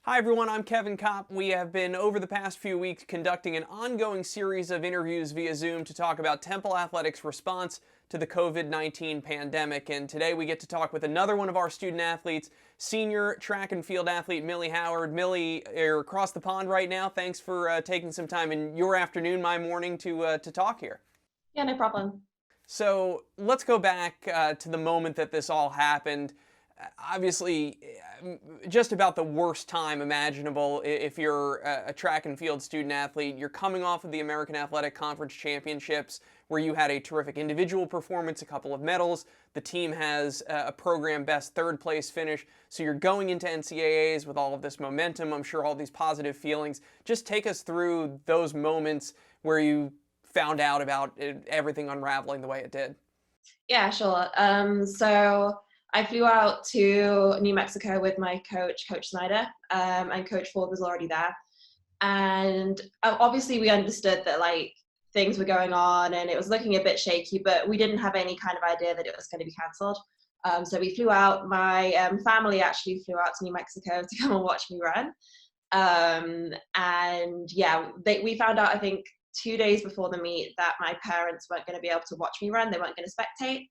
Hi everyone, I'm Kevin Kopp. We have been over the past few weeks conducting an ongoing series of interviews via Zoom to talk about Temple Athletics' response to the COVID-19 pandemic. And today we get to talk with another one of our student athletes, senior track and field athlete Millie Howard. Millie, you're across the pond right now. Thanks for taking some time in your afternoon, my morning, to talk here. Yeah, no problem. So let's go back to the moment that this all happened. Obviously, just about the worst time imaginable if you're a track and field student athlete. You're coming off of the American Athletic Conference Championships where you had a terrific individual performance, a couple of medals. The team has a program best third place finish. So you're going into NCAAs with all of this momentum. I'm sure all these positive feelings. Just take us through those moments where you found out about everything unraveling the way it did. Yeah, sure. So I flew out to New Mexico with my coach, Coach Snyder, and Coach Ford was already there. And obviously we understood that like things were going on and it was looking a bit shaky, but we didn't have any kind of idea that it was going to be cancelled. So we flew out. My family actually flew out to New Mexico to come and watch me run. And yeah, we found out, I think, 2 days before the meet that my parents weren't going to be able to watch me run. They weren't going to spectate.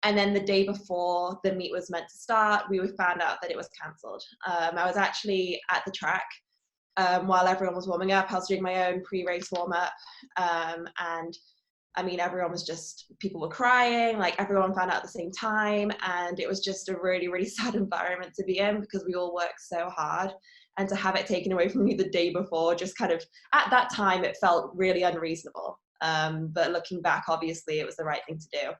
And then the day before the meet was meant to start, we found out that it was cancelled. I was actually at the track while everyone was warming up. I was doing my own pre-race warm-up. And I mean, everyone was just, people were crying, like everyone found out at the same time. And it was just a really, really sad environment to be in because we all worked so hard. And to have it taken away from you the day before, just kind of, at that time, it felt really unreasonable. But looking back, obviously, it was the right thing to do.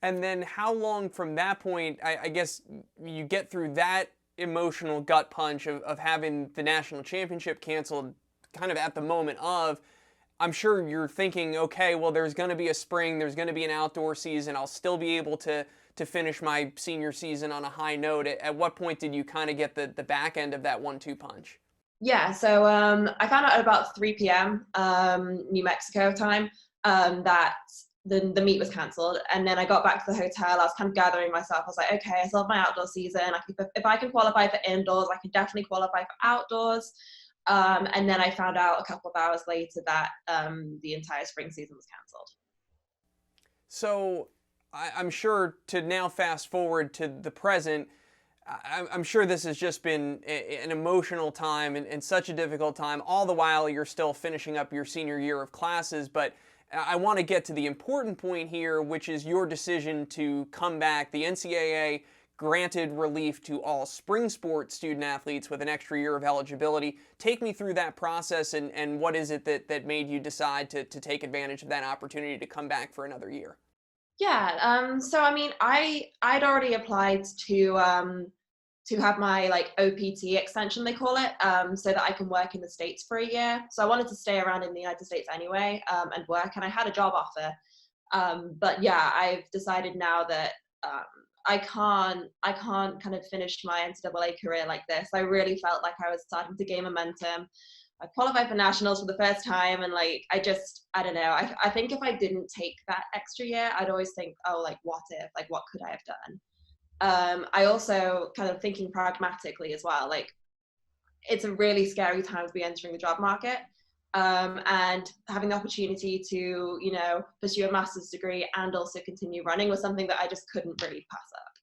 And then how long from that point, I guess you get through that emotional gut punch of having the national championship canceled kind of at the moment of, I'm sure you're thinking, okay, well, there's going to be a spring, there's going to be an outdoor season, I'll still be able to finish my senior season on a high note. At what point did you kind of get the back end of that 1-2 punch? Yeah, so I found out at about 3 p.m. New Mexico time that the meet was cancelled. And then I got back to the hotel. I was kind of gathering myself. I was like, okay, I still have my outdoor season. If I can qualify for indoors, I can definitely qualify for outdoors. And then I found out a couple of hours later that the entire spring season was cancelled. So I'm sure to now fast forward to the present, I'm sure this has just been an emotional time and such a difficult time. All the while you're still finishing up your senior year of classes, but I want to get to the important point here, which is your decision to come back. The NCAA granted relief to all spring sports student athletes with an extra year of eligibility. Take me through that process and what is it that made you decide to take advantage of that opportunity to come back for another year? Yeah. So I mean, I'd already applied to have my like OPT extension, they call it, so that I can work in the States for a year. So I wanted to stay around in the United States anyway, and work, and I had a job offer. But yeah, I've decided now that I can't kind of finish my NCAA career like this. I really felt like I was starting to gain momentum. I qualified for nationals for the first time, and like I don't know. I think if I didn't take that extra year, I'd always think, oh, like what if, like what could I have done? I also kind of thinking pragmatically as well, like it's a really scary time to be entering the job market. And having the opportunity to, pursue a master's degree and also continue running was something that I just couldn't really pass up.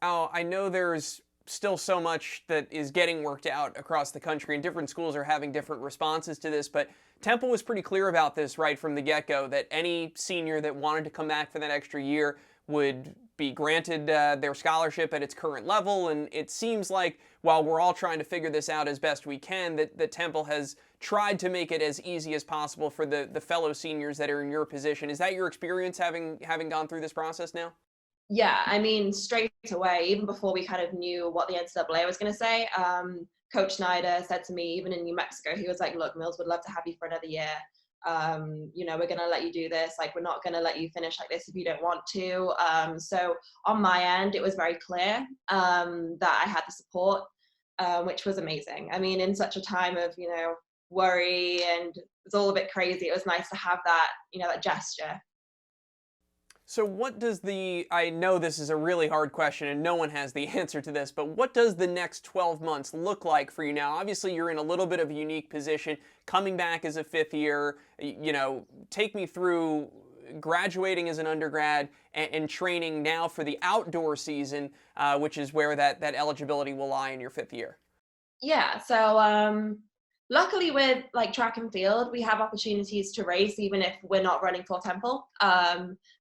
Oh, I know there's still so much that is getting worked out across the country, and different schools are having different responses to this, but Temple was pretty clear about this right from the get-go, that any senior that wanted to come back for that extra year would be granted their scholarship at its current level. And it seems like while we're all trying to figure this out as best we can, that Temple has tried to make it as easy as possible for the fellow seniors that are in your position. Is that your experience having gone through this process now? Yeah, I mean, straight away, even before we kind of knew what the NCAA was going to say, Coach Snyder said to me, even in New Mexico, he was like, look, Mills would love to have you for another year. We're going to let you do this. Like, we're not going to let you finish like this if you don't want to. So on my end, it was very clear that I had the support, which was amazing. I mean, in such a time of, worry and it's all a bit crazy, it was nice to have that, that gesture. So I know this is a really hard question and no one has the answer to this, but what does the next 12 months look like for you now? Obviously, you're in a little bit of a unique position, coming back as a fifth year. Take me through graduating as an undergrad and training now for the outdoor season, which is where that eligibility will lie in your fifth year. Yeah, so luckily with like track and field, we have opportunities to race even if we're not running for Temple,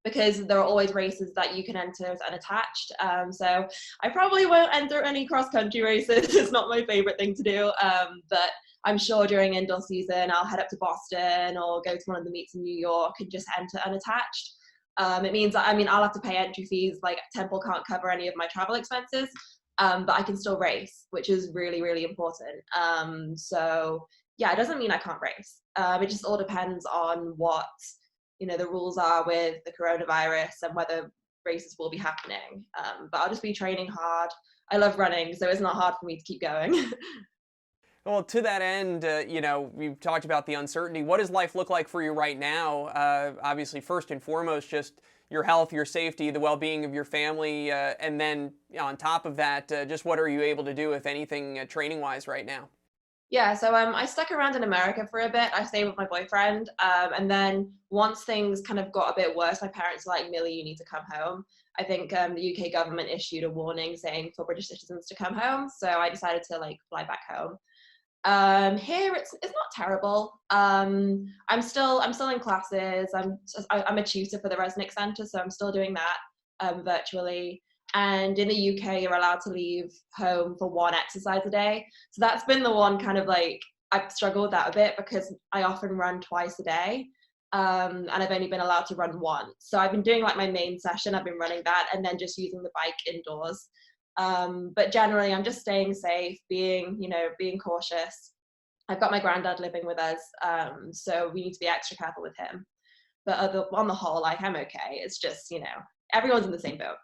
because there are always races that you can enter as unattached. So I probably won't enter any cross-country races. It's not my favorite thing to do, but I'm sure during indoor season I'll head up to Boston or go to one of the meets in New York and just enter unattached. It means that, I'll have to pay entry fees, like Temple can't cover any of my travel expenses. But I can still race, which is really, really important. So yeah, it doesn't mean I can't race. It just all depends on what, the rules are with the coronavirus and whether races will be happening. But I'll just be training hard. I love running, so it's not hard for me to keep going. Well, to that end, we've talked about the uncertainty. What does life look like for you right now? Obviously, first and foremost, just your health, your safety, the well-being of your family, and then on top of that, just what are you able to do, if anything, training-wise right now? Yeah, so I stuck around in America for a bit. I stayed with my boyfriend, and then once things kind of got a bit worse, my parents were like, "Millie, you need to come home." I think the UK government issued a warning saying for British citizens to come home, so I decided to like fly back home. Here it's not terrible. I'm still in classes. I'm a tutor for the Resnick Centre, so I'm still doing that virtually. And in the UK, you're allowed to leave home for one exercise a day. So that's been the one kind of like I've struggled with that a bit because I often run twice a day. And I've only been allowed to run once. So I've been doing like my main session, I've been running that and then just using the bike indoors. But generally, I'm just staying safe, being cautious. I've got my granddad living with us, so we need to be extra careful with him. But on the whole, like I'm okay. It's just, everyone's in the same boat.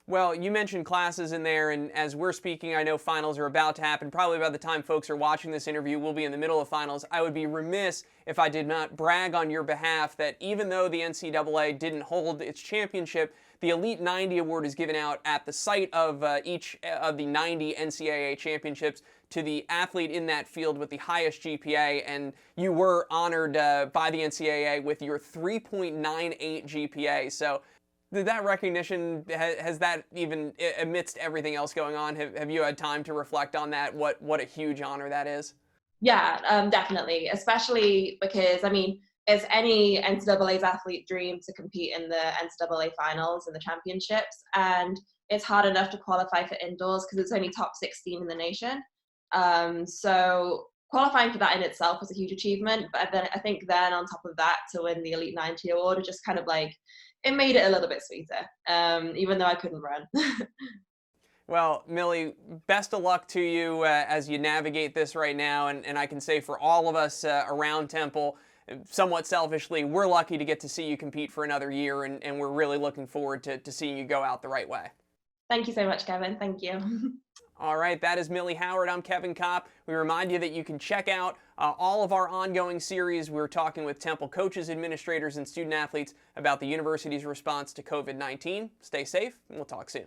Well, you mentioned classes in there, and as we're speaking, I know finals are about to happen. Probably by the time folks are watching this interview, we'll be in the middle of finals. I would be remiss if I did not brag on your behalf that even though the NCAA didn't hold its championship, the Elite 90 award is given out at the site of each of the 90 NCAA championships to the athlete in that field with the highest GPA, and you were honored by the NCAA with your 3.98 GPA. So that recognition, has that even, amidst everything else going on, have you had time to reflect on that, what a huge honor that is? Yeah, definitely. Especially because, it's any NCAA's athlete dream to compete in the NCAA finals and the championships. And it's hard enough to qualify for indoors because it's only top 16 in the nation. So qualifying for that in itself was a huge achievement. But then I think then on top of that, to win the Elite 90 award, it just kind of like, it made it a little bit sweeter, even though I couldn't run. Well, Millie, best of luck to you as you navigate this right now. And I can say for all of us around Temple, somewhat selfishly, we're lucky to get to see you compete for another year, and we're really looking forward to seeing you go out the right way. Thank you so much, Kevin. Thank you. All right, that is Millie Howard. I'm Kevin Kopp. We remind you that you can check out all of our ongoing series. We're talking with Temple coaches, administrators, and student athletes about the university's response to COVID-19. Stay safe, and we'll talk soon.